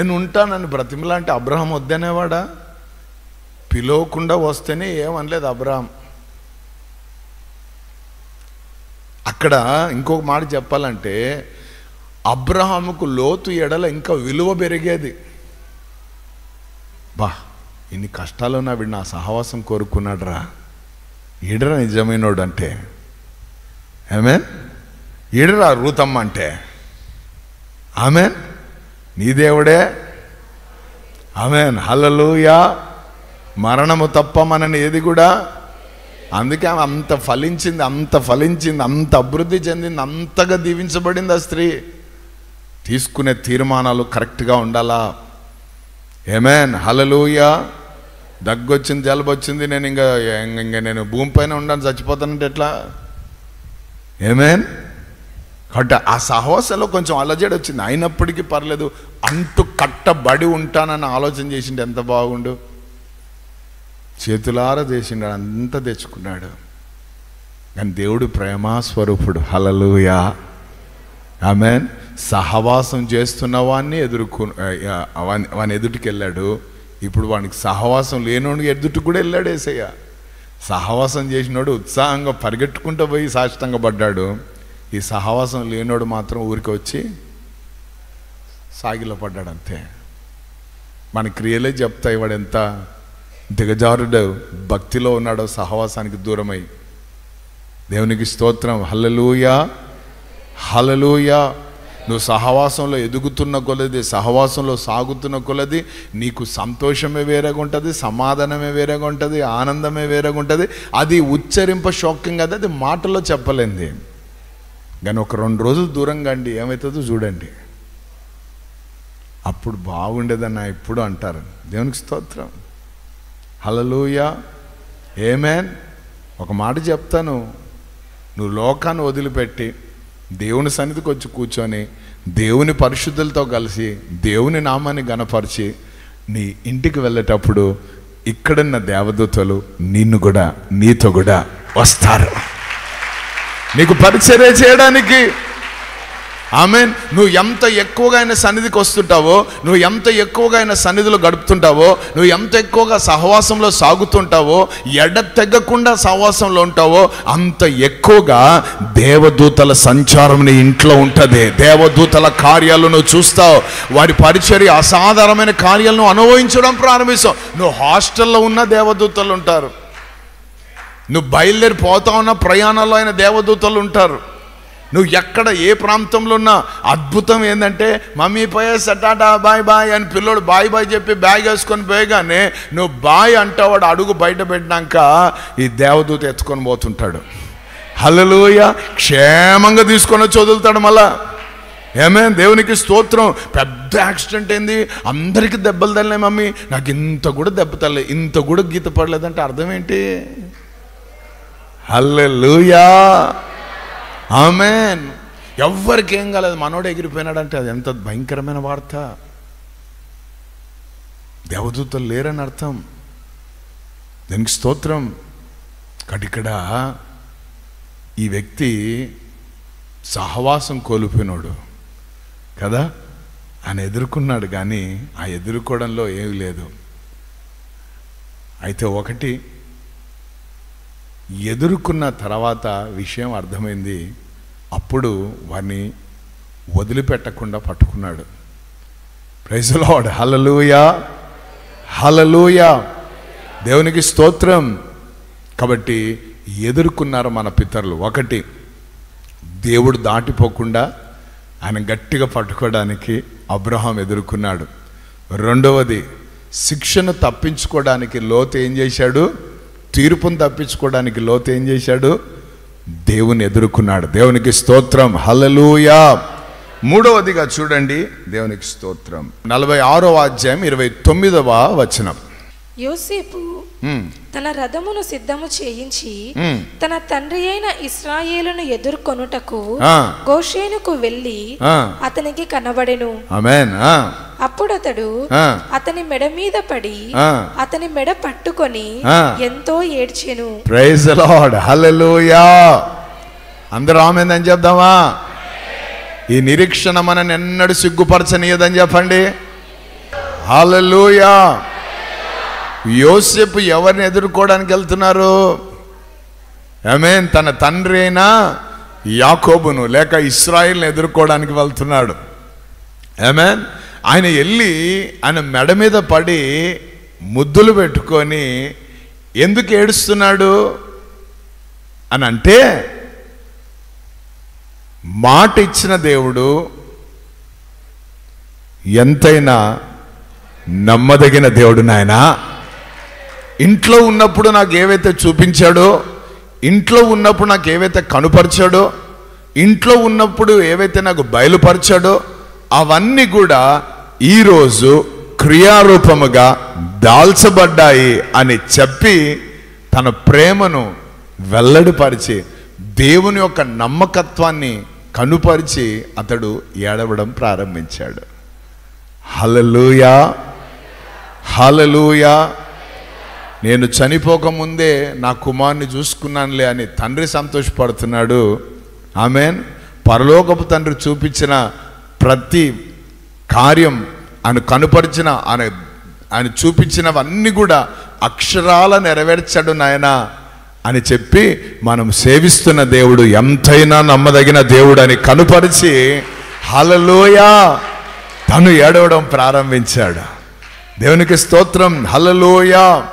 నేను ఉంటానని బ్రతిమలాంటి అబ్రహాం వద్దనేవాడా? పిలవకుండా వస్తేనే ఏమనలేదు అబ్రహాం. అక్కడ ఇంకొక మాట చెప్పాలంటే, అబ్రహాముకు లోతు ఎడల ఇంకా విలువ పెరిగేది. బా, ఇన్ని కష్టాలున్నా వీడు నా సహవాసం కోరుకున్నాడు రా, ఈడరా నిజమైనోడు అంటే. ఆమేన్. ఈడరా రూతమ్మ అంటే. ఆమేన్. నీ దేవుడే. ఆమేన్. హల్లెలూయా. మరణము తప్ప మనని ఏది కూడా. అందుకే ఆమె అంత ఫలించింది, అంత అభివృద్ధి చెందింది, అంతగా దీవించబడింది. ఆ స్త్రీ తీసుకునే తీర్మానాలు కరెక్ట్గా ఉండాలా. ఆమేన్. హల్లెలూయా. దగ్గొచ్చింది, జలుబు వచ్చింది, నేను ఇంకా నేను భూమిపైన ఉండను, చచ్చిపోతానంటే ఎట్లా? ఆమేన్. కాబట్టి ఆ సహవాసంలో కొంచెం అలజడి వచ్చింది, అయినప్పటికీ పర్లేదు, అంటూ కట్టబడి ఉంటానని ఆలోచన చేసిండు. ఎంత బాగుండు. చేతులారా చేసిండు, అంతా తెచ్చుకున్నాడు. కానీ దేవుడు ప్రేమాస్వరూపుడు. హల్లెలూయా. ఆమేన్. సహవాసం చేస్తున్న వాడిని వాని ఎదుటికి వెళ్ళాడు. ఇప్పుడు వానికి సహవాసం లేనోడికి ఎదుటికి కూడా వెళ్ళాడు యేసయ్య. సహవాసం చేసినోడు ఉత్సాహంగా పరిగెట్టుకుంటూ పోయి సాష్టాంగ పడ్డాడు. ఈ సహవాసం లేనోడు మాత్రం ఊరికి వచ్చి సాగిలో పడ్డాడు. అంతే. మన క్రియలే చెప్తాయి వాడు ఎంత దిగజారుడు భక్తిలో ఉన్నాడో, సహవాసానికి దూరమై. దేవునికి స్తోత్రం. హల్లెలూయా. హల్లెలూయా. నువ్వు సహవాసంలో ఎదుగుతున్న కొలది, సహవాసంలో సాగుతున్న కొలది నీకు సంతోషమే వేరేగా ఉంటుంది, సమాధానమే వేరేగా ఉంటుంది, ఆనందమే వేరేగా ఉంటుంది. అది ఉచ్చరింప శోక్యం కదా, అది మాటల్లో చెప్పలేంది. కానీ ఒక 2 రోజులు దూరంగా అండి ఏమవుతుందో చూడండి. అప్పుడు బాగుండేదన్న ఇప్పుడు అంటారు. దేవునికి స్తోత్రం. హల్లెలూయా. ఆమేన్. ఒక మాట చెప్తాను, నువ్వు లోకాన్ని వదిలిపెట్టి దేవుని సన్నిధికి వచ్చి కూర్చొని దేవుని పరిశుద్ధులతో కలిసి దేవుని నామాన్ని గణపరిచి నీ ఇంటికి వెళ్ళేటప్పుడు ఇక్కడున్న దేవదూతలు నిన్ను కూడా నీతో కూడా వస్తారు నీకు పరిచర్య చేయడానికి. ఆమేన్. నువ్వు ఎంత ఎక్కువగా ఆయన సన్నిధికి వస్తుంటావో, నువ్వు ఎంత ఎక్కువగా ఆయన సన్నిధిలో గడుపుతుంటావో, నువ్వు ఎంత ఎక్కువగా సహవాసంలో సాగుతుంటావో, ఎడతెగకుండా సహవాసంలో ఉంటావో, అంత ఎక్కువగా దేవదూతల సంచారం నీ ఇంట్లో ఉంటుంది. దేవదూతల కార్యాలు నువ్వు చూస్తావు. వారి పరిచర్య అసాధారణమైన కార్యాలను అనుభవించడం ప్రారంభిస్తావు. నువ్వు హాస్టల్లో ఉన్న దేవదూతలు ఉంటారు, నువ్వు బయలుదేరి పోతా ఉన్న ప్రయాణాల్లో అయిన దేవదూతలు ఉంటారు. నువ్వు ఎక్కడ ఏ ప్రాంతంలో ఉన్నా అద్భుతం ఏంటంటే, మమ్మీ పోయేస్తా టాటా బాయ్ బాయ్ అని పిల్లోడు బాయ్ బాయ్ చెప్పి బ్యాగ్ వేసుకొని పోయగానే నువ్వు బాయ్ అంటావాడు అడుగు బయట పెట్టినాక ఈ దేవదూత ఎత్తుకొని పోతుంటాడు. హల్లెలూయా. క్షేమంగా తీసుకొని వచ్చి వదులుతాడు మళ్ళా. ఆమేన్. దేవునికి స్తోత్రం. పెద్ద యాక్సిడెంట్ ఏంది, అందరికీ దెబ్బలు తల్లే, మమ్మీ నాకు ఇంత కూడా దెబ్బ తల్లే, ఇంత కూడా గీత పడలేదంటే అర్థం ఏంటి? హల్లెలూయా. ఆమేన్. ఎవ్వరికి ఏం కాలేదు, మనోడు ఎగిరిపోయినాడంటే అది ఎంత భయంకరమైన వార్త. దేవదూతలు లేరని అర్థం. దానికి స్తోత్రం. ఇక్కడ ఈ వ్యక్తి సహవాసం కోల్పోయినాడు కదా, ఆయన ఎదుర్కొన్నాడు. కానీ ఆ ఎదుర్కోవడంలో ఏమీ లేదు. అయితే ఒకటి ఎదుర్కొన్న తర్వాత విషయం అర్థమైంది. అప్పుడు వారిని వదిలిపెట్టకుండా పట్టుకున్నాడు. Praise the lord. Hallelujah. Hallelujah. దేవునికి స్తోత్రం. కాబట్టి ఎదుర్కొన్నారు మన పితరులు. ఒకటి, దేవుడు దాటిపోకుండా ఆయన గట్టిగా పట్టుకోవడానికి అబ్రహాం ఎదుర్కొన్నాడు. రెండవది, శిక్షను తప్పించుకోవడానికి లోతు ఏం చేశాడు? తీర్పును తప్పించుకోవడానికి లోతు ఏం చేశాడు? దేవుని ఎదుర్కొన్నాడు. దేవునికి స్తోత్రం. హల్లెలూయా. మూడవదిగా చూడండి, దేవునికి స్తోత్రం, 46వ అధ్యాయం 29వ వచనం. యోసేపు తన రథమును సిద్ధము చేయించి తన తండ్రి అయిన ఇశ్రాయేలును ఎదుర్కొనుటకు గోషేనుకు వెళ్ళి అతనికి కనబడెను. ఆమేన్. అప్పుడు అతడు అతని మెడ మీద పడి అతని మెడ పట్టుకొని ఎంతో ఏడ్చెను. Praise the lord. హల్లెలూయా. అందరూ ఆమేన్ అని చెప్దామా? ఈ నిరీక్షణ మనని ఎన్నడూ సిగ్గుపరచనీయదని చెప్పండి. హల్లెలూయా. యోసేపు ఎవరిని ఎదుర్కోవడానికి వెళ్తున్నారు? ఆమేన్. తన తండ్రి అయినా యాకోబును లేక ఇశ్రాయేల్ని ఎదుర్కోవడానికి వెళ్తున్నాడు. ఆమేన్. ఆయన వెళ్ళి ఆయన మెడ మీద పడి ముద్దులు పెట్టుకొని ఎందుకు ఏడుస్తున్నాడు అని అంటే, మాట ఇచ్చిన దేవుడు ఎంతైనా నమ్మదగిన దేవుడు నాయనా. ఇంట్లో ఉన్నప్పుడు నాకు ఏవైతే చూపించాడో, ఇంట్లో ఉన్నప్పుడు నాకు ఏవైతే కనుపరిచాడో, ఇంట్లో ఉన్నప్పుడు ఏవైతే నాకు బయలుపరిచాడో అవన్నీ కూడా ఈరోజు క్రియారూపముగా దాల్చబడ్డాయి అని చెప్పి తన ప్రేమను వెల్లడిపరిచి దేవుని యొక్క నమ్మకత్వాన్ని కనుపరిచి అతడు ఏడవడం ప్రారంభించాడు. హల్లెలూయా, హల్లెలూయా. నేను చనిపోకముందే నా కుమారుని చూసుకున్నానులే అని తండ్రి సంతోషపడుతున్నాడు. ఆమేన్. పరలోకపు తండ్రి చూపించిన ప్రతి కార్యం, ఆయన కనుపరిచిన, ఆయన చూపించినవన్నీ కూడా అక్షరాల నెరవేర్చాడు నాయన అని చెప్పి మనం సేవిస్తున్న దేవుడు ఎంతైనా నమ్మదగిన దేవుడు అని కనుపరిచి హల్లెలూయా తను ఏడవడం ప్రారంభించాడు. దేవునికి స్తోత్రం. హల్లెలూయా.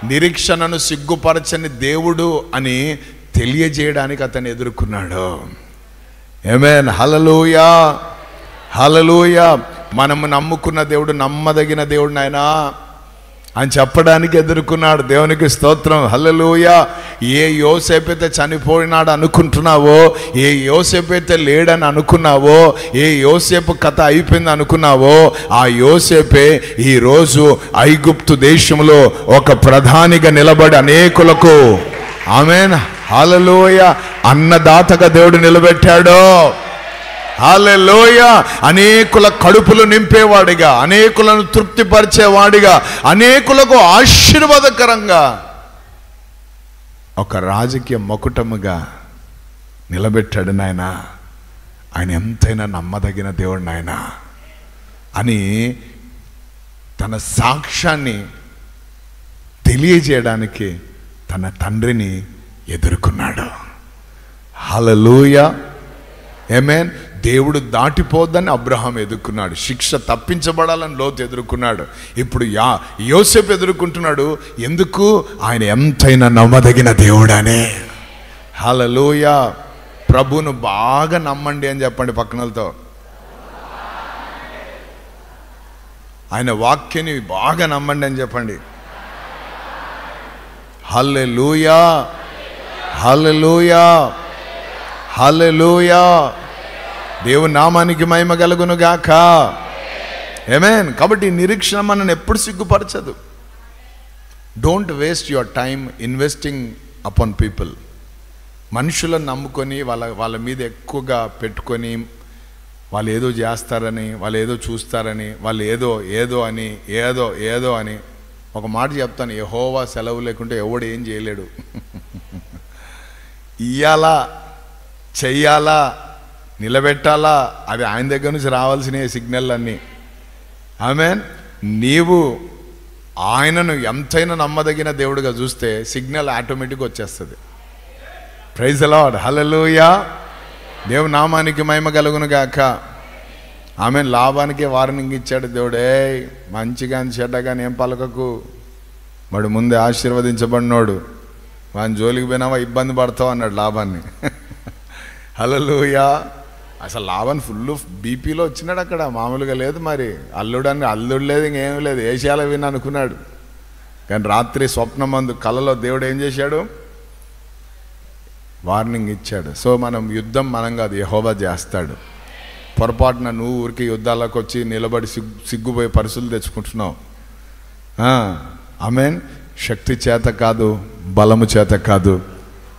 నిరీక్షణను సిగ్గుపరచని దేవుడు అని తెలియజేయడానికి అతను ఎదుర్కొన్నాడు. ఆమేన్. హల్లెలూయా, హల్లెలూయా. మనము నమ్ముకున్న దేవుడు నమ్మదగిన దేవుడు నాయనా అని చెప్పడానికి ఎదుర్కొన్నాడు. దేవునికి స్తోత్రం. హల్లెలూయా. ఏ యోసేపు అయితే చనిపోయినాడు అనుకుంటున్నావో, ఏ యోసేపు అయితే లేడని అనుకున్నావో, ఏ యోసేపు కథ అయిపోయింది అనుకున్నావో, ఆ యోసేపే ఈరోజు ఐగుప్తు దేశంలో ఒక ప్రధానిగా నిలబడి అనేకులకు ఆమేన్ హల్లెలూయా అన్నదాతగా దేవుడు నిలబెట్టాడు. హల్లెలూయా. అనేకుల కడుపులు నింపేవాడిగా, అనేకులను తృప్తిపరిచేవాడిగా, అనేకులకు ఆశీర్వాదకరంగా ఒక రాజకీయ మకుటముగా నిలబెట్టాడు నాయన. ఆయన ఎంతైనా నమ్మదగిన దేవుడు నాయన అని తన సాక్ష్యాన్ని తెలియజేయడానికి తన తండ్రిని ఎదుర్కొన్నాడు. హల్లెలూయా. ఆమేన్. దేవుడు దాటిపోద్దని అబ్రహాం ఎదుర్కొన్నాడు. శిక్ష తప్పించబడాలని లోతు ఎదుర్కొన్నాడు. ఇప్పుడు యోసేపు ఎదుర్కొంటున్నాడు. ఎందుకు? ఆయన ఎంతైనా నమ్మదగిన దేవుడనే. హల్లెలూయా. ప్రభువును బాగా నమ్మండి అని చెప్పండి పక్కనలతో. ఆయన వాక్యాన్ని బాగా నమ్మండి అని చెప్పండి. హల్లెలూయా, హల్లెలూయా, హల్లెలూయా. దేవుని నామానికి మహిమ కలుగును గాక. ఆమేన్. కాబట్టి నిరీక్షణ మనల్ని ఎప్పుడు సిగ్గుపరచదు. Don't waste your time investing upon people. మనుషులను నమ్ముకొని వాళ్ళ మీద ఎక్కువగా పెట్టుకొని వాళ్ళు ఏదో చేస్తారని, వాళ్ళు ఏదో చూస్తారని, వాళ్ళు ఏదో అని ఒక మాట చెప్తాను, యెహోవా సెలవు లేకుంటే ఎవడు ఏం చేయలేడు. ఇయ్యాలా, చెయ్యాలా, నిలబెట్టాలా, అది ఆయన దగ్గర నుంచి రావాల్సిన సిగ్నల్ అన్నీ. ఆమేన్. నీవు ఆయనను ఎంతైనా నమ్మదగిన దేవుడిగా చూస్తే సిగ్నల్ ఆటోమేటిక్గా వచ్చేస్తుంది. Praise the lord. హల్లెలూయా. దేవుని నామానికి మహిమ కలుగును గాక. ఆమేన్. లాభానికే వార్నింగ్ ఇచ్చాడు దేవుడే. మంచిగా చెడ్డగాని ఏం పలకకు, వాడు ముందే ఆశీర్వదించబడినోడు, వాని జోలికి పోయినావా ఇబ్బంది పడతావు అన్నాడు లాభాన్ని. హల్లెలూయా. అసలు లాభాన్ని ఫుల్ బీపీలో వచ్చినాడు అక్కడ, మామూలుగా లేదు. మరి అల్లుడు లేదు, ఇంకేం లేదు, ఏషియాలో విని అనుకున్నాడు. కానీ రాత్రి స్వప్నమందు కలలో దేవుడు ఏం చేశాడు? వార్నింగ్ ఇచ్చాడు. సో మనం యుద్ధం మనం కాదు, యెహోవా చేస్తాడు. పొరపాటున నువ్వు ఊరికి యుద్ధాలకు వచ్చి నిలబడి సిగ్గుపోయి పరిస్థితులు తెచ్చుకుంటున్నావు. ఆమేన్. శక్తి చేత కాదు, బలము చేత కాదు,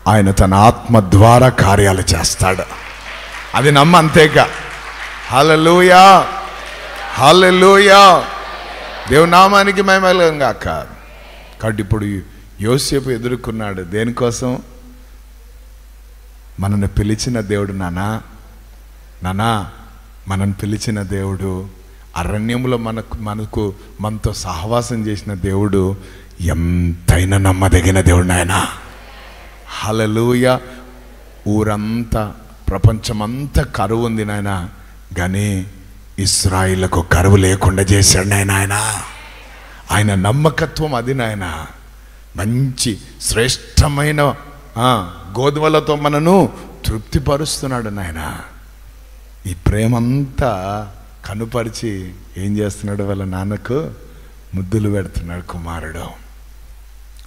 ఆయన తన ఆత్మ ద్వారా కార్యాలు చేస్తాడు. అది నమ్మ అంతేగా. హల్లెలూయా, హల్లెలూయా. దేవుని నామానికి మహిమ కలుగును గాక. కాబట్టి ఇప్పుడు యోసేపు ఎదుర్కొన్నాడు. దేనికోసం? మనల్ని పిలిచిన దేవుడు నానా మనల్ని పిలిచిన దేవుడు, అరణ్యంలో మనతో సహవాసం చేసిన దేవుడు ఎంతైనా నమ్మదగిన దేవుడు నాయన. హల్లెలూయా. ఊరంతా ప్రపంచమంతా కరువు ఉంది నాయన, కానీ ఇశ్రాయేలుకు కరువు లేకుండా చేశాడు నాయన. ఆయన నమ్మకత్వం అది నాయన. మంచి శ్రేష్టమైన గోధుమలతో మనను తృప్తిపరుస్తున్నాడు నాయన. ఈ ప్రేమంతా కనుపరిచి ఏం చేస్తున్నాడు, వాళ్ళ నాన్నకు ముద్దులు పెడుతున్నాడు కుమారుడు.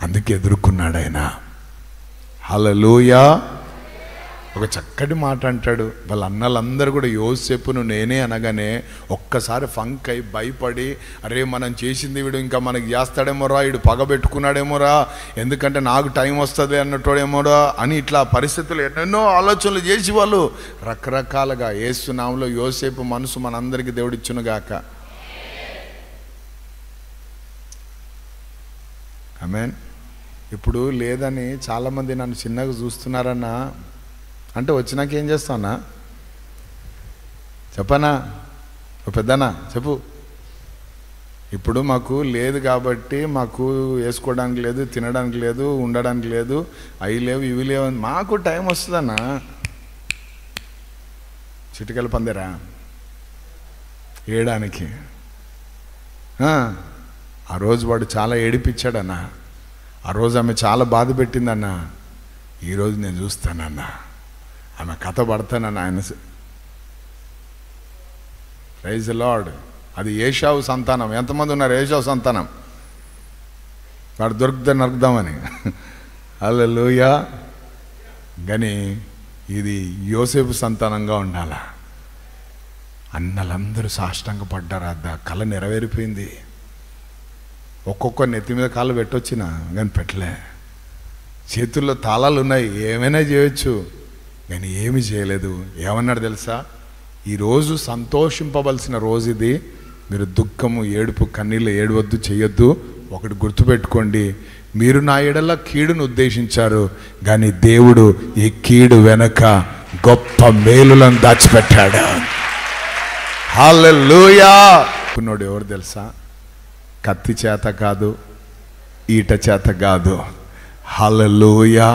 అందుకే ఎదుర్కొన్నాడు ఆయన. హల్లెలూయా. ఒక చక్కటి మాట అంటాడు. వాళ్ళ అన్నలందరూ కూడా యోసేపును నేనే అనగానే ఒక్కసారి ఫంక్ అయి భయపడి, అరే మనం చేసింది వీడు ఇంకా మనకి చేస్తాడేమోరా, వీడు పగబెట్టుకున్నాడేమోరా, ఎందుకంటే నాకు టైం వస్తుంది అన్నట్టోడేమోరా అని ఇట్లా పరిస్థితులు ఎన్నెన్నో ఆలోచనలు చేసి వాళ్ళు రకరకాలుగా యేసు నామములో యోసేపు మనసు మనందరికీ దేవుడిచ్చునుగాక. ఆమేన్. ఇప్పుడు లేదని చాలామంది నన్ను చిన్నగా చూస్తున్నారన్నా అంటే వచ్చినాక ఏం చేస్తానా చెప్పనా? పెద్దనా చెప్పు. ఇప్పుడు మాకు లేదు కాబట్టి మాకు వేసుకోవడానికి లేదు, తినడానికి లేదు, ఉండడానికి లేదు, అవి లేవు ఇవి లేవు, మాకు టైం వస్తుందన్నా. చిటికలు పందిరా ఏయడానికి. ఆ రోజు వాడు చాలా ఏడిపించాడన్నా, ఆ రోజు ఆమె చాలా బాధ పెట్టిందన్నా. ఈరోజు నేను చూస్తానన్నా, ఆమె కథ పడతానన్నా. ఆయన ప్రైజ్ ది లార్డ్. అది ఏషావు సంతానం. ఎంతమంది ఉన్నారు ఏషావు సంతానం? వాడు దొరికితే నరుకుదామని. హల్లెలూయా. కానీ ఇది యోసేపు సంతానంగా ఉండాల. అన్నలందరూ సాష్టాంగ పడ్డారు. ఆ కళ నెరవేరిపోయింది. ఒక్కొక్క నెత్తి మీద కాళ్ళు పెట్టొచ్చినా కానీ పెట్టలే. చేతుల్లో తాళాలు ఉన్నాయి, ఏమైనా చేయొచ్చు, కానీ ఏమి చేయలేదు. ఏమన్నాడు తెలుసా? ఈరోజు సంతోషింపవలసిన రోజు ఇది. మీరు దుఃఖము, ఏడుపు, కన్నీళ్ళు ఏడవద్దు, చెయ్యొద్దు. ఒకటి గుర్తుపెట్టుకోండి, మీరు నా ఎడల కీడును ఉద్దేశించారు, కానీ దేవుడు ఈ కీడు వెనక గొప్ప మేలులను దాచిపెట్టాడు. హల్లెలూయా. ఉన్నోడు ఎవరు తెలుసా? కత్తి చేత కాదు, ఈట చేత కాదు. హల్లెలూయా.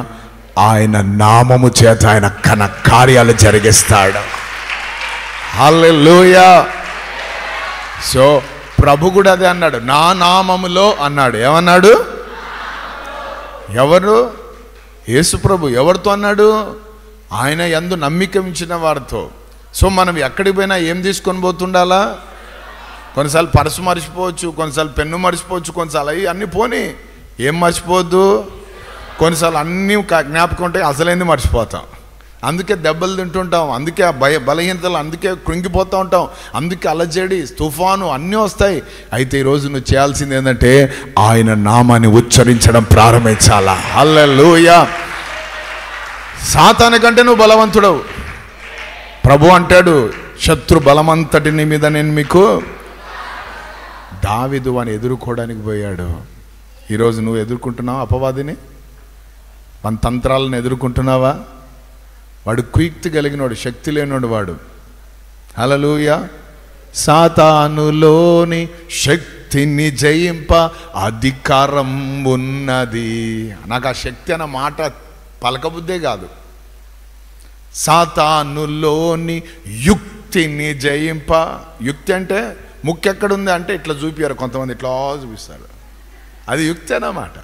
ఆయన నామము చేత ఆయన ఘన కార్యాలు జరిగిస్తాడు. హల్లెలూయా. సో ప్రభు కూడా అదే అన్నాడు, నా నామములో అన్నాడు. ఏమన్నాడు? ఎవరు? యేసు ప్రభు. ఎవరితో అన్నాడు? ఆయన యందు నమ్మిక ఉంచిన వారితో. సో మనం ఎక్కడికి పోయినా ఏం తీసుకొని పోతుండాలా? కొన్నిసార్లు పర్సు మర్చిపోవచ్చు, కొన్నిసార్లు పెన్ను మర్చిపోవచ్చు, కొన్నిసార్లు అన్నీ పోనీ, ఏం మర్చిపోవద్దు. కొన్నిసార్లు అన్నీ జ్ఞాపకం ఉంటాయి, అసలైంది మర్చిపోతాం. అందుకే దెబ్బలు తింటుంటాం, అందుకే బలహీనతలు, అందుకే కృంగిపోతూ ఉంటాం, అందుకే అలజడి, తుఫాను అన్నీ వస్తాయి. అయితే ఈరోజు నువ్వు చేయాల్సింది ఏంటంటే ఆయన నామాన్ని ఉచ్చరించడం ప్రారంభించాలా. హల్లెలూయా. సాతాను కంటే నువ్వు బలవంతుడవు. ప్రభు అంటాడు, శత్రు బలమంతటి నీ మీద నేను మీకు. దావీదు వాని ఎదుర్కోవడానికి పోయాడు. ఈరోజు నువ్వు ఎదుర్కొంటున్నావా అపవాదిని? మన తంత్రాలను ఎదుర్కొంటున్నావా? వాడు కుయుక్తి కలిగినవాడు, శక్తి లేనివాడు వాడు. హల్లెలూయా. సాతానులోని శక్తిని జయింప అధికారం ఉన్నది. నాకు ఆ శక్తి అన్న మాట పలకబుద్దే కాదు. సాతానులోని యుక్తిని జయింప. యుక్తి అంటే ముక్కు ఎక్కడుంది అంటే ఇట్లా చూపించారు కొంతమంది, ఇట్లా చూపిస్తారు, అది యుక్తి అన్నమాట.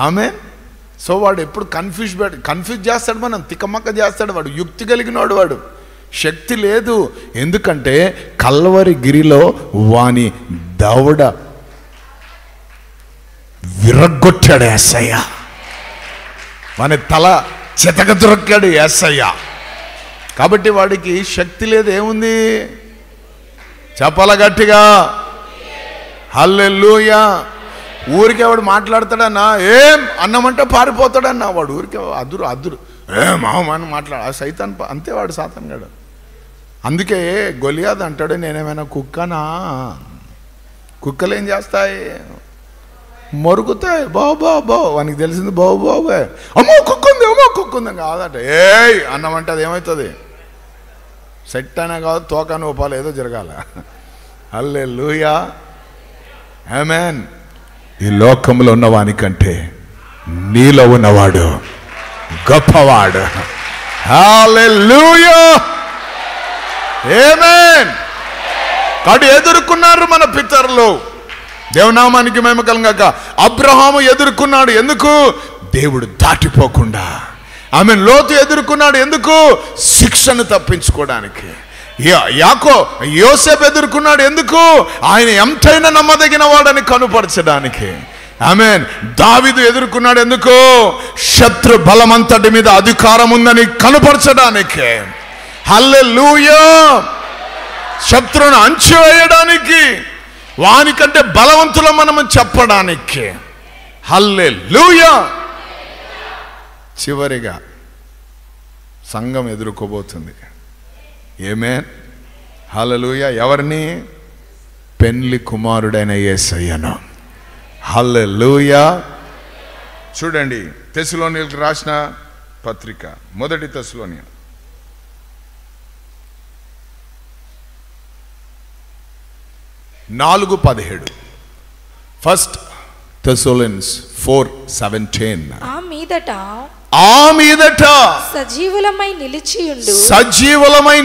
ఆమేన్. సో వాడు ఎప్పుడు కన్ఫ్యూజ్ చేస్తాడు, మనం తికమక్క చేస్తాడు. వాడు యుక్తి కలిగినవాడు, వాడు శక్తి లేదు. ఎందుకంటే కల్వరి గిరిలో వాని దవడ విరగ్గొట్టాడు యేసయ్య, వాని తల చితక దొరక్కాడు యేసయ్య. కాబట్టి వాడికి శక్తి లేదు. ఏముంది చెప్పాల గట్టిగా? హల్లెలూయా. ఊరికే వాడు మాట్లాడతాడన్నా, ఏం అన్నమంటే పారిపోతాడన్నా. వాడు ఊరికే అదురు మామని మాట్లాడు. సైతాన్ అంతే, వాడు సాతాన్ గాడు. అందుకే గొలియాదు అంటాడు, నేనేమైనా కుక్కనా? కుక్కలు ఏం చేస్తాయి? మొరుగుతాయి. బాబో వానికి తెలిసింది బాబోబే. అమ్మో కుక్కుంది కాదట. ఏయ్ అన్నమంటే అది ఏమవుతుంది? సెట్ అయినా కాదు, తోకాను ఒపాలు ఏదో జరగాల. హల్లెలూయా, ఆమేన్. ఈ లోకంలో ఉన్నవానికంటే నీలో ఉన్నవాడు గొప్పవాడు. హల్లెలూయా, ఆమేన్. కాబట్టి ఎదుర్కొన్నారు మన పితరులు. దేవనామానికి మహిమ కలుగాక. అబ్రహాము ఎదుర్కొన్నాడు, ఎందుకు? దేవుడు దాటిపోకుండా. ఆమేన్. లోతు ఎదుర్కొన్నాడు, ఎందుకు? శిక్షను తప్పించుకోవడానికి. యోసేపు ఎదుర్కొన్నాడు, ఎందుకు? ఆయన ఎంతైనా నమ్మదగిన వాడని కనుపరచడానికి. ఆమేన్. దావీదు ఎదుర్కొన్నాడు, ఎందుకు? శత్రు బలమంతటి మీద అధికారం ఉందని కనుపరచడానికి. హల్లెలూయా. శత్రువును అంచివేయడానికి, వానికంటే బలవంతుల మనము చెప్పడానికి. హల్లెలూయా. చివరిగా సంఘం ఎదుర్కోబోతుంది. ఆమేన్. హల్లెలూయా. ఎవరిని? పెండ్లి కుమారుడైన యేసయ్యను. హల్లెలూయా. చూడండి, తెస్సలోనికీయులకు రాసిన పత్రిక, మొదటి తెస్సలోనియ 4:17. First Thessalonians 4:17. ఆ మీదట సజీవులమై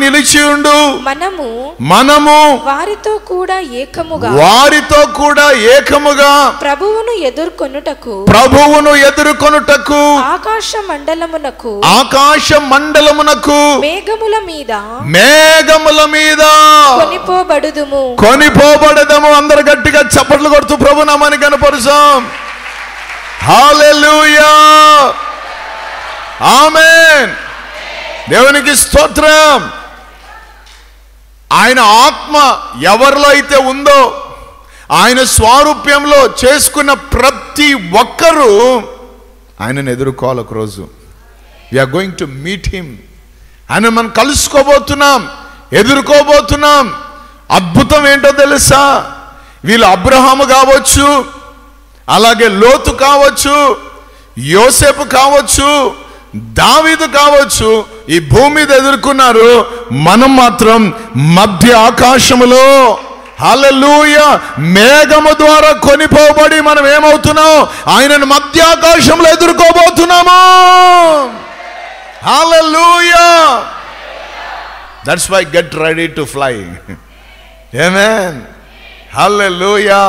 నిలిచియుండు మనము వారితో కూడా ఏకముగా ప్రభువును ఎదుర్కొనుటకు ఆకాశ మండలమునకు మేఘముల మీద కొనిపోబడదము. అందరు గట్టిగా చప్పట్లు కొడుతూ ప్రభు నామాన్ని కనపరుస్తాం. హల్లెలూయా, ఆమేన్. దేవునికి స్తోత్రం. ఆయన ఆత్మ ఎవరిలో అయితే ఉందో, ఆయన స్వారూప్యంలో చేసుకున్న ప్రతి ఒక్కరూ ఆయనను ఎదుర్కోవాలి. ఒకరోజు we're going to meet him. ఆయన మనం కలుసుకోబోతున్నాం, ఎదుర్కోబోతున్నాం. అద్భుతం ఏంటో తెలుసా? వీళ్ళు అబ్రహాము కావచ్చు, అలాగే లోతు కావచ్చు, యోసేపు కావచ్చు, దావీదు కావచ్చు, ఈ భూమి మీద ఎదుర్కొన్నారు. మనం మాత్రం మధ్య ఆకాశములో, హల్లెలూయా, మేఘము ద్వారా కొనిపోబడి మనం ఏమవుతున్నాం? ఆయనను మధ్య ఆకాశంలో ఎదుర్కోబోతున్నాము. Hallelujah. That's why get ready to fly. Amen. Hallelujah.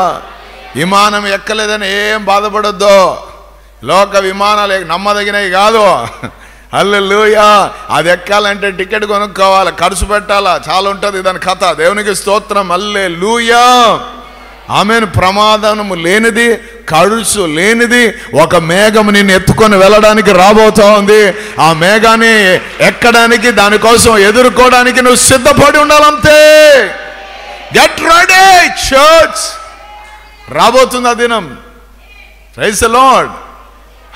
విమానం ఎక్కలేదని ఏం బాధపడొద్దు. లోక విమానాలు నమ్మదగినవి కాదు. హల్లెలూయా. అది ఎక్కాలంటే టికెట్ కొనుక్కోవాలి, ఖర్చు పెట్టాలా, చాలా ఉంటుంది దాని కథ. దేవునికి స్తోత్రం. హల్లెలూయా, ఆమేన్. ప్రమాదము లేనిది, ఖర్చు లేనిది ఒక మేఘం నిన్ను ఎత్తుకొని వెళ్ళడానికి రాబోతా ఉంది. ఆ మేఘాన్ని ఎక్కడానికి, దానికోసం ఎదుర్కోవడానికి నువ్వు సిద్ధపడి ఉండాలంతే. Get ready church. రాబోతుంది ఆ దినం. Praise the lord.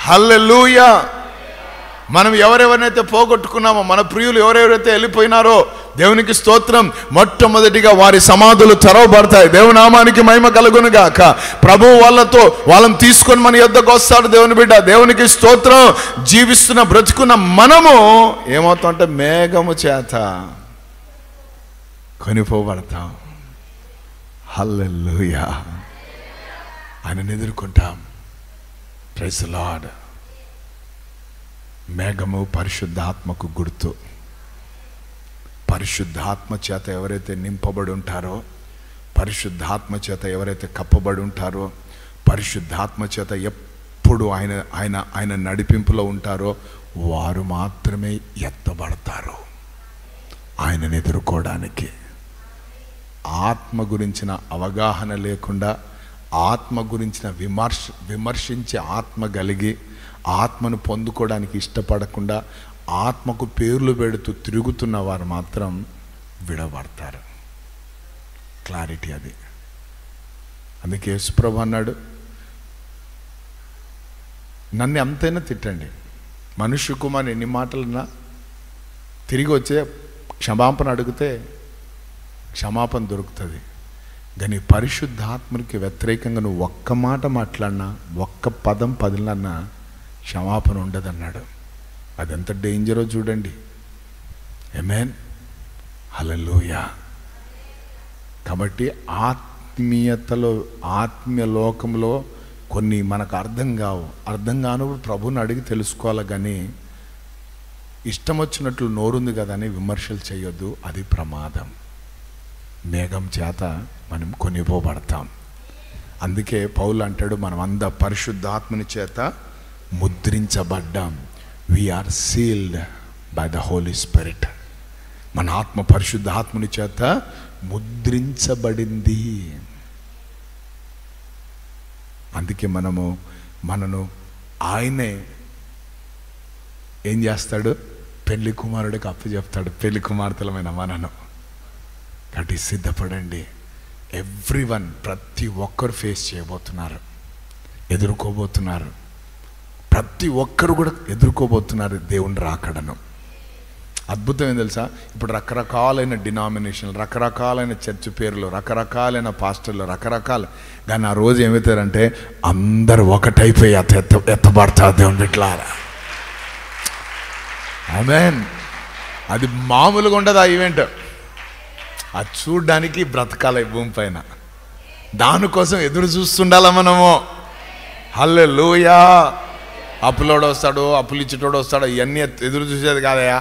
హల్లెలూయా. మనం ఎవరెవరినైతే పోగొట్టుకున్నామో, మన ప్రియులు ఎవరెవరైతే వెళ్ళిపోయినారో, దేవునికి స్తోత్రం, మొట్టమొదటిగా వారి సమాధులు తెరవబడతాయి. దేవుని నామానికి మహిమ కలుగును గాక. ప్రభువు వాళ్ళని తీసుకొని మన యొద్దకు వస్తాడు దేవుని బిడ్డ. దేవునికి స్తోత్రం. జీవిస్తున్న బ్రతుకున్న మనము ఏమవుతాం అంటే మేఘము చేత కొనిపోబడతాం. హల్లెలూయా. ఆయనను ఎదుర్కొంటాం. Praise the lord. మేఘము పరిశుద్ధాత్మకు గుర్తు. పరిశుద్ధాత్మ చేత ఎవరైతే నింపబడి ఉంటారో, పరిశుద్ధాత్మ చేత ఎవరైతే కప్పబడి ఉంటారో, పరిశుద్ధాత్మ చేత ఎప్పుడు ఆయన నడిపింపులో ఉంటారో, వారు మాత్రమే ఎత్తబడతారు ఆయనను ఎదుర్కోవడానికి. ఆత్మ గురించిన అవగాహన లేకుండా, ఆత్మ గురించిన విమర్శించే ఆత్మ కలిగి, ఆత్మను పొందుకోవడానికి ఇష్టపడకుండా, ఆత్మకు పేర్లు పెడుతూ తిరుగుతున్న వారు మాత్రం విడబడతారు. క్లారిటీ అది. అందుకే యేసుప్రభు అన్నాడు, నన్ను ఎంతైనా తిట్టండి, మనుష్య కుమారుని ఎన్ని మాటలన్నా తిరిగి వచ్చే క్షమాపణ అడిగితే క్షమాపణ దొరుకుతుంది. కానీ పరిశుద్ధాత్మకి వ్యతిరేకంగా నువ్వు ఒక్క మాట మాట్లాడినా, ఒక్క పదం పదిలన్నా క్షమాపణ ఉండదన్నాడు. అదెంత డేంజరో చూడండి. ఆమేన్. హల్లెలూయా. కాబట్టి ఆత్మీయతలో, ఆత్మీయ లోకంలో కొన్ని మనకు అర్థం కానప్పుడు ప్రభుని అడిగి తెలుసుకోవాలి. కానీ ఇష్టం వచ్చినట్లు నోరుంది కదా అని విమర్శలు చేయొద్దు, అది ప్రమాదం. మేఘం చేత మనం కొనిపోబడతాం. అందుకే పౌలు అంటాడు, మనం పరిశుద్ధాత్మని చేత ముద్రించబడ్డాం. We are sealed by the holy spirit. మన ఆత్మ పరిశుద్ధాత్మని చేత ముద్రించబడింది. అందుకే మనను ఆయనే ఏం చేస్తాడు, పెళ్లి కుమారుడికి అప్పు చెప్తాడు, పెళ్లి కుమార్తెలమైన మనను. కాబట్టి సిద్ధపడండి. ఎవ్రీవన్, ప్రతి ఒక్కరు ఫేస్ చేయబోతున్నారు, ఎదుర్కోబోతున్నారు. ప్రతి ఒక్కరు కూడా ఎదుర్కోబోతున్నారు దేవుని రాకడను. అద్భుతం ఏం తెలుసా, ఇప్పుడు రకరకాలైన డినామినేషన్లు, రకరకాలైన చర్చ్ పేర్లు, రకరకాలైన పాస్టర్లు, కానీ ఆ రోజు ఏమవుతారంటే అందరు ఒకటైపోయి ఎత్తబడతారు దేవుని బిడ్డలారా. ఆమేన్. అది మామూలుగా ఉండదు ఆ ఈవెంట్. అది చూడ్డానికి బ్రతకాల ఈ భూమి పైన, దానికోసం ఎదురు చూస్తుండాల మనము. హల్లెలూయా. అప్పులోడు వస్తాడు, అప్పులు ఇచ్చేటోడు వస్తాడు, ఇవన్నీ ఎదురు చూసేది కాదయా.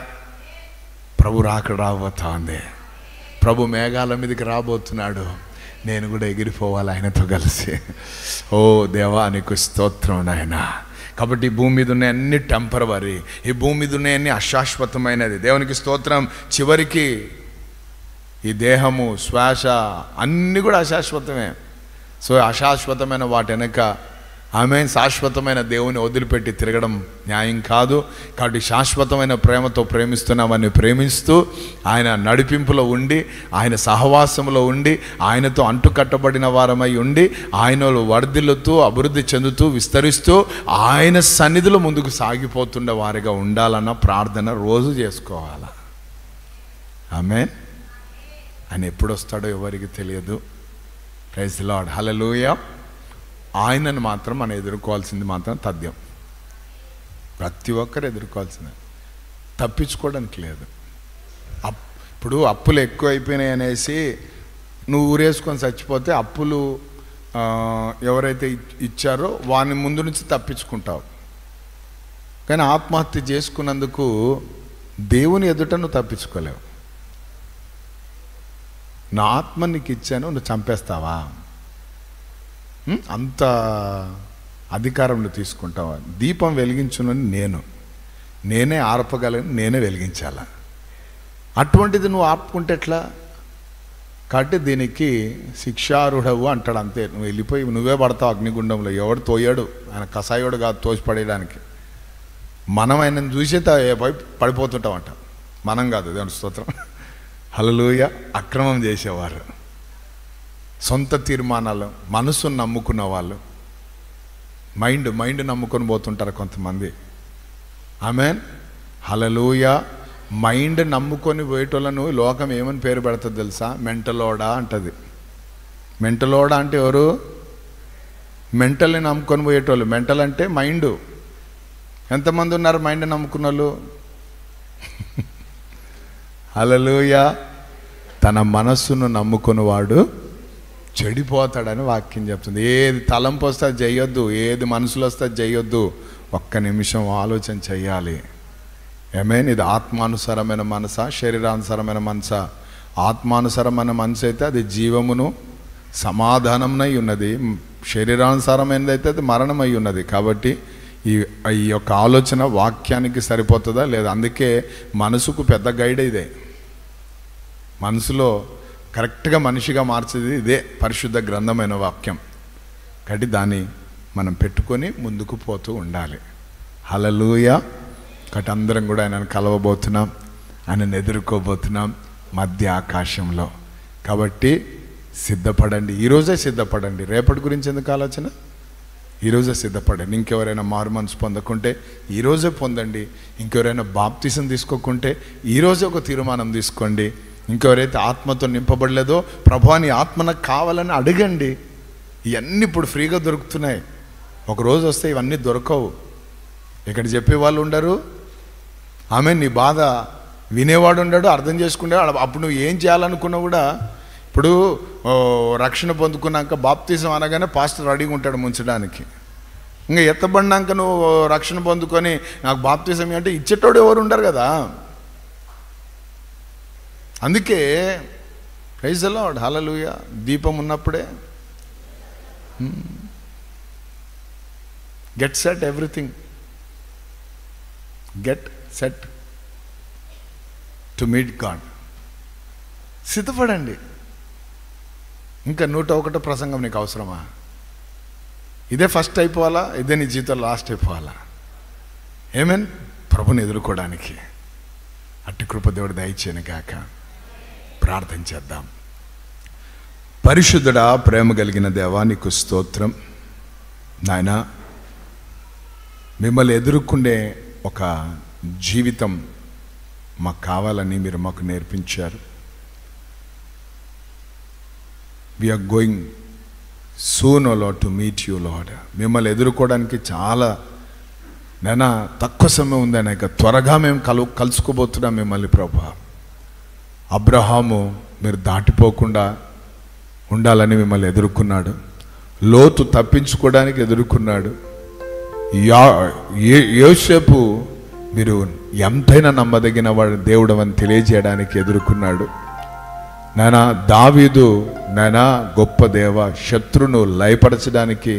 ప్రభు రాకడ రాబోతోంది. ప్రభు మేఘాల మీదకి రాబోతున్నాడు. నేను కూడా ఎగిరిపోవాలి ఆయనతో కలిసి. ఓ దేవా, నీకు స్తోత్రం నాయనా. కాబట్టి ఈ భూమి మీద ఉన్న అన్ని టెంపరవరీ, ఈ భూమి మీద ఉన్న అన్ని అశాశ్వతమైనది. దేవునికి స్తోత్రం. చివరికి ఈ దేహము, శ్వాస అన్నీ కూడా అశాశ్వతమే. సో అశాశ్వతమైన వాటి వెనక శాశ్వతమైన దేవుని వదిలిపెట్టి తిరగడం న్యాయం కాదు. కాబట్టి శాశ్వతమైన ప్రేమతో ప్రేమిస్తున్నామని ప్రేమిస్తూ, ఆయన నడిపింపులో ఉండి, ఆయన సహవాసంలో ఉండి, ఆయనతో అంటుకట్టబడిన వారమై ఉండి, ఆయనలో వర్ధిల్లుతూ, అభివృద్ధి చెందుతూ, విస్తరిస్తూ, ఆయన సన్నిధిలో ముందుకు సాగిపోతుండే వారిగా ఉండాలన్న ప్రార్థన రోజు చేసుకోవాలి. ఆమేన్. ఆయన ఎప్పుడు వస్తాడో ఎవరికి తెలియదు. Praise the lord. హల్లెలూయా. ఆయనను మాత్రం మనం ఎదుర్కోవాల్సింది మాత్రం తథ్యం. ప్రతి ఒక్కరు ఎదుర్కోవాల్సిందే, తప్పించుకోవడానికి లేదు. ఇప్పుడు అప్పులు ఎక్కువ అయిపోయినాయి అనేసి నువ్వు ఊరేసుకొని చచ్చిపోతే అప్పులు ఎవరైతే ఇచ్చారో వాని ముందు నుంచి తప్పించుకుంటావు. కానీ ఆత్మహత్య చేసుకున్నందుకు దేవుని ఎదుట నువ్వు తప్పించుకోలేవు. నా ఆత్మ నీకు ఇచ్చాను, నువ్వు చంపేస్తావా? అంత అధికారం నువ్వు తీసుకుంటావా? దీపం వెలిగించునని నేనే ఆర్పగలను, నేనే వెలిగించాలా. అటువంటిది నువ్వు ఆపుకుంటే ఎట్లా? కాబట్టి దీనికి శిక్షార్హుడవు అంటాడు. అంతే. నువ్వు వెళ్ళిపోయి నువ్వే పడతావు అగ్నిగుండంలో. ఎవడు తోయాడు, ఆయన కసాయోడు కాదు తోసి పడేయడానికి. మనం ఆయనను చూసే పడిపోతుంటామంట. మనం కాదు, దేవుని స్తోత్రం. హల్లెలూయా. అక్రమం చేసేవారు, సొంత తీర్మానాలు, మనసును నమ్ముకున్న వాళ్ళు, మైండ్ నమ్ముకొని పోతుంటారు కొంతమంది. ఆమేన్. హల్లెలూయా. మైండ్ నమ్ముకొని పోయేటోళ్ళను లోకం ఏమని పేరు పెడుతుంది తెలుసా? మెంటలోడా అంటది. మెంటలోడా అంటే ఎవరు? మెంటల్ని నమ్ముకొని పోయేటోళ్ళు. మెంటల్ అంటే మైండ్. ఎంతమంది ఉన్నారు మైండ్ నమ్ముకున్న వాళ్ళు? హల్లెలూయా. తన మనస్సును నమ్ముకున్నవాడు చెడిపోతాడని వాక్యం చెప్తుంది. ఏది తలంపు వస్తే అది చెయ్యొద్దు, ఏది మనసులో వస్తే అది చెయ్యొద్దు. ఒక్క నిమిషం ఆలోచన చెయ్యాలి. ఆమేన్. ఇది ఆత్మానుసారమైన మనసా, శరీరానుసారమైన మనసా? ఆత్మానుసారమైన మనసు అయితే అది జీవమును సమాధానమునై ఉన్నది, శరీరానుసారమైనది అయితే అది మరణమై ఉన్నది. కాబట్టి ఈ యొక్క ఆలోచన వాక్యానికి సరిపోతుందా లేదా? అందుకే మనసుకు పెద్ద గైడ్ ఇదే. మనసులో కరెక్ట్గా మనిషిగా మార్చేది ఇదే పరిశుద్ధ గ్రంథమైన వాక్యం. కాబట్టి దాన్ని మనం పెట్టుకొని ముందుకు పోతూ ఉండాలి. హల్లెలూయా. కాబట్టి అందరం కూడా ఆయనను కలవబోతున్నాం, ఆయనను ఎదుర్కోబోతున్నాం మధ్య ఆకాశంలో. కాబట్టి సిద్ధపడండి, ఈరోజే సిద్ధపడండి. రేపటి గురించి ఎందుకు ఆలోచన? ఈరోజే సిద్ధపడండి. ఇంకెవరైనా మారు మనసు పొందకుంటే ఈరోజే పొందండి. ఇంకెవరైనా బాప్తిసం తీసుకోకుంటే ఈరోజే ఒక తీర్మానం తీసుకోండి. ఇంకెవరైతే ఆత్మతో నింపబడలేదో, ప్రభువా నీ ఆత్మ నాకు కావాలని అడగండి. ఇవన్నీ ఇప్పుడు ఫ్రీగా దొరుకుతున్నాయి. ఒకరోజు వస్తే ఇవన్నీ దొరకవు. ఇక్కడ చెప్పేవాళ్ళు ఉండరు. నీ బాధ వినేవాడు ఉండడు, అర్థం చేసుకునేవాడు. అప్పుడు నువ్వు ఏం చేయాలనుకున్నా కూడా ఇప్పుడు రక్షణ పొందుకున్నాక బాప్తిజం అనగానే పాస్టర్ రెడీగా ఉంటాడు ముంచడానికి. ఇంకా ఎత్తబడినాక నువ్వు రక్షణ పొందుకొని నాకు బాప్తిజం అంటే ఇచ్చేటోడు ఎవరు ఉండరు కదా. అందుకే ప్రైజ్ ది లార్డ్, హల్లెలూయా. దీపం ఉన్నప్పుడే get set, everything get set to meet God. సిద్ధపడండి. ఇంకా 101 ప్రసంగం నీకు అవసరమా? ఇదే ఫస్ట్ అయిపోవాలా? ఇదే నీ జీవితంలో లాస్ట్ అయిపోవాలా? ఏమేన్ ప్రభుని ఎదుర్కోవడానికి అట్టి కృప దేవుడు దయచేయను గాక. ప్రార్థన చేద్దాం. పరిశుద్ధుడా, ప్రేమ కలిగిన దేవా, నీకు స్తోత్రం నాయన. మిమ్మల్ని ఎదుర్కొనే ఒక జీవితం మాకు కావాలని మీరు మాకు నేర్పించారు. We are going soon, O Lord, to meet you, Lord. మిమ్మల్ని ఎదుర్కోవడానికి చాలా నైనా తక్కువ సమయం ఉంది అనేక. త్వరగా మేము కలుసుకోబోతున్నాం మిమ్మల్ని ప్రభా. అబ్రహాము మీరు దాటిపోకుండా ఉండాలని మిమ్మల్ని ఎదుర్కొన్నాడు. లోతు తప్పించుకోవడానికి ఎదుర్కొన్నాడు. యోసేపు మీరు ఎంతైనా నమ్మదగిన వాడు దేవుడు అని తెలియజేయడానికి ఎదుర్కొన్నాడు. నానా దావీదు నానా గొప్ప దేవ, శత్రును లయపరచడానికి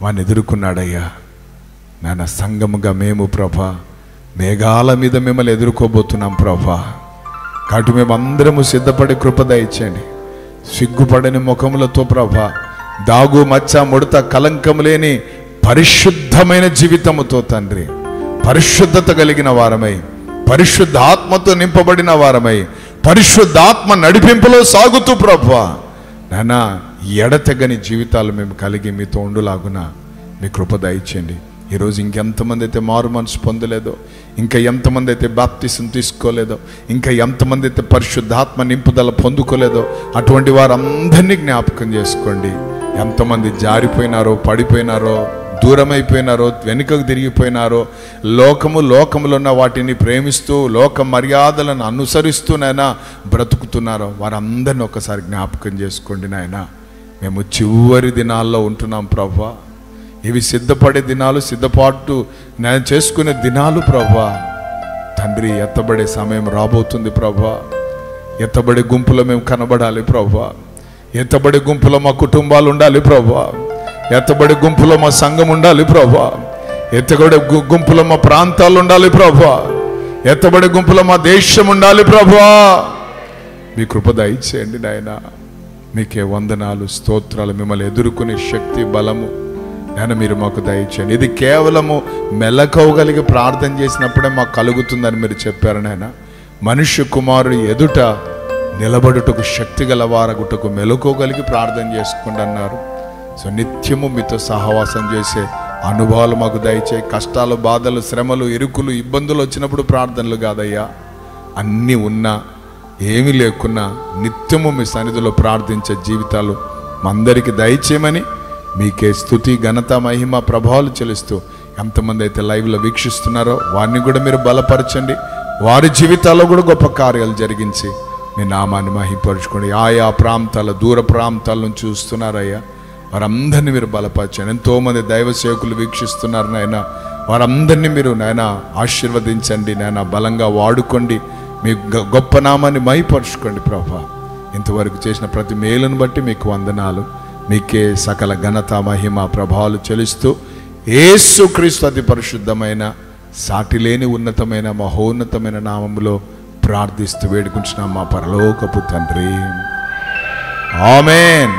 వాడిని ఎదుర్కొన్నాడయ్యా. నానా సంగముగా మేము ప్రభా మేఘాల మీద మిమ్మల్ని ఎదుర్కోబోతున్నాం ప్రభా. కాబట్టి మేమందరము సిద్ధపడి కృప దయచేయండి. సిగ్గుపడని ముఖములతో ప్రభా, దాగు మచ్చ ముడత కలంకం లేని పరిశుద్ధమైన జీవితముతో తండ్రి, పరిశుద్ధత కలిగిన వారమై, పరిశుద్ధాత్మతో నింపబడిన వారమై, పరిశుద్ధాత్మ నడిపింపులో సాగుతూ ప్రభువా నానా ఎడతెగని జీవితాలు మేము కలిగి మీతో ఉండులాగున మీ కృప దయచేయండి. ఈరోజు ఇంకెంతమంది అయితే మారు మనసు పొందలేదో, ఇంకా ఎంతమంది అయితే బాప్తిసం తీసుకోలేదో, ఇంకా ఎంతమంది అయితే పరిశుద్ధాత్మ నింపుదల పొందుకోలేదో అటువంటి వారందరినీ జ్ఞాపకం చేసుకోండి. ఎంతమంది జారిపోయినారో, పడిపోయినారో, దూరమైపోయినారో, వెనుకకు తిరిగిపోయినారో, లోకములో ఉన్న వాటిని ప్రేమిస్తూ లోక మర్యాదలను అనుసరిస్తూనైనా బ్రతుకుతున్నారో వారందరిని ఒకసారి జ్ఞాపకం చేసుకోండి నాయన. మేము చివరి దినాల్లో ఉంటున్నాం ప్రభా. ఇవి సిద్ధపడే దినాలు, సిద్ధపాటు నేను చేసుకునే దినాలు ప్రభా. తండ్రి, ఎత్తబడే సమయం రాబోతుంది ప్రభా. ఎత్తబడే గుంపులో మేము కనబడాలి ప్రభా. ఎత్తబడే గుంపులో మా కుటుంబాలు ఉండాలి ప్రభా. ఎత్తబడే గుంపులో మా సంఘం ఉండాలి ప్రభా. ఎత్తబడే గుంపులో మా ప్రాంతాలు ఉండాలి ప్రభా. ఎత్తబడే గుంపులో మా దేశం ఉండాలి ప్రభా. మీ కృప దయచేయండి నాయన. మీకే వందనాలు, స్తోత్రాలు. మిమ్మల్ని ఎదుర్కొనే శక్తి, బలము నేను మీరు మాకు దయచేయండి. ఇది కేవలము మెలకువగలిగి ప్రార్థన చేసినప్పుడే మాకు కలుగుతుందని మీరు చెప్పారు నాయన. మనుష్య కుమారుడు ఎదుట నిలబడుటకు శక్తి గలవారగుటకు మెలకువగలిగి ప్రార్థన చేసుకోండి అన్నారు. సో నిత్యము మీతో సహవాసం చేసే అనుభవాలు మాకు దయచేయి. కష్టాలు, బాధలు, శ్రమలు, ఇరుకులు, ఇబ్బందులు వచ్చినప్పుడు ప్రార్థనలు కాదయ్యా, అన్నీ ఉన్నా ఏమీ లేకున్నా నిత్యము మీ సన్నిధిలో ప్రార్థించే జీవితాలు మా అందరికీ దయచేయమని మీకే స్తుతి, ఘనత, మహిమ, ప్రభావాలు చెల్లిస్తూ ఎంతమంది అయితే లైవ్లో వీక్షిస్తున్నారో వారిని కూడా మీరు బలపరచండి. వారి జీవితాల్లో కూడా గొప్ప కార్యాలు జరిగించి మీ నామాన్ని మహిమపరచుకోండి. ఆయా ప్రాంతాల, దూర ప్రాంతాల నుంచి చూస్తున్నారయ్యా, వారందరినీ మీరు బలపరచండి. ఎంతోమంది దైవ సేవకులు వీక్షిస్తున్నారు నాయన, వారందరినీ మీరు నాయన ఆశీర్వదించండి నాయన. బలంగా వాడుకోండి. మీ గొప్ప నామాన్ని మహిమపరచుకోండి ప్రభా. ఇంతవరకు చేసిన ప్రతి మేలును బట్టి మీకు వందనాలు. మీకే సకల ఘనత, మహిమ, ప్రభావాలు చెల్లిస్తూ యేసుక్రీస్తు అతి పరిశుద్ధమైన, సాటిలేని ఉన్నతమైన, మహోన్నతమైన నామములో ప్రార్థిస్తూ వేడుకుంటున్నాం మా పరలోకపు తండ్రి. ఆమేన్.